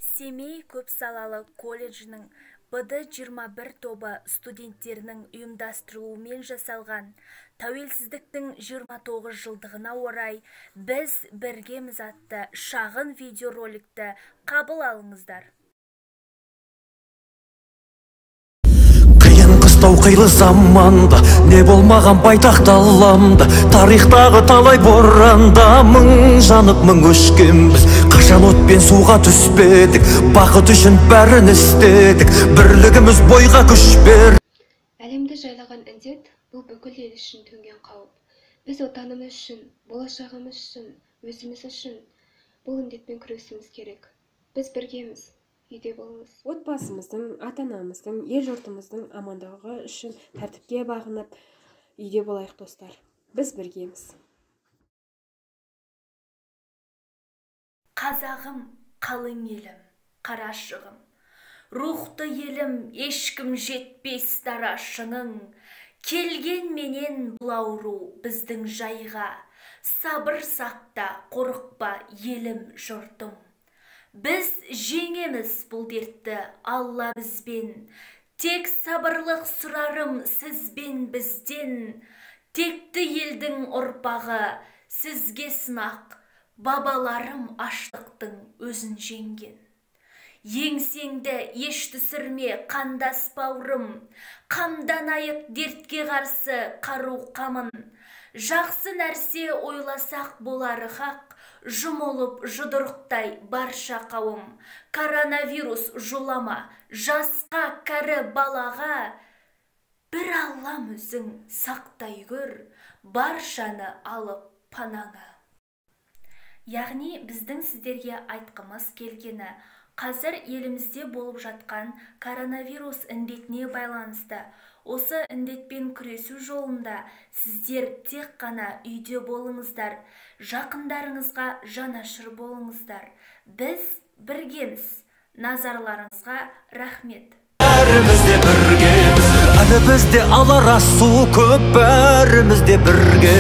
Семей көпсалалы колледжінің БД-21 тобы студенттерінің ұйымдастырылуымен жасалған тәуелсіздіктің 29 жылдығына орай біз біргеміз атты шағын видеороликті қабыл алыңыздар. Қиын қилы заманда не болмаған байтақ даламда, тарихтағы талай боранда мың жанып мың өшкенбіз. Қашан от пен суға түспедік, бақыт үшін бәрін істедік, бірлігіміз бойға күш бер. Әлемді жайлаған індет бұл бүкіл ел үшін төнген қауіп. Біз отанымыз үшін, болашағымыз үшін, өзіміз үшін бұл індетпен күресіміз керек. Біз біргеміз. Үйде болыңыз. Отбасымыздың, ата-анамыздың, ел-жұртымыздың амандығы үшін тәртіпке бағынып, үйде болайық достар. Біз біргеміз. Қазағым, қалың елім, қарашығым, рухты елім, ешкім жетпес дара шының. Келген менен бұл ауру біздің жайға, сабыр сақта, қорықпа елім, жұртым. Біз жеңеміз бұл дертті Алла бізбен, тек сабырлық сұрарым сізбен бізден. Текті елдің ұрпағы сізге сынақ, бабаларым аштықтың өзін жеңген. Еңсеңді еш түсірме қандас бауырым, қамданайық дертке қарсы қару қамын. Жақсы нәрсе ойласақ болары хақ, жұмылып жұдырықтай барша қауым. Коронавирус жолама, жасқа кәрі балаға, бір Аллам өзің сақтай көр, баршаны алып панаңа. Яғни біздің сіздерге айтқымыз келгені, қазір елімізде болып жатқан коронавирус індетіне байланысты осы індетпен күресу жолында сіздер тек қана үйде болыңыздар, жақындарыңызға жанашыр болыңыздар. Біз біргеміз. Назарларыңызға рахмет. Бәрімізде біргеміз, әлі бізде алар асу көп, бәрімізде бірге.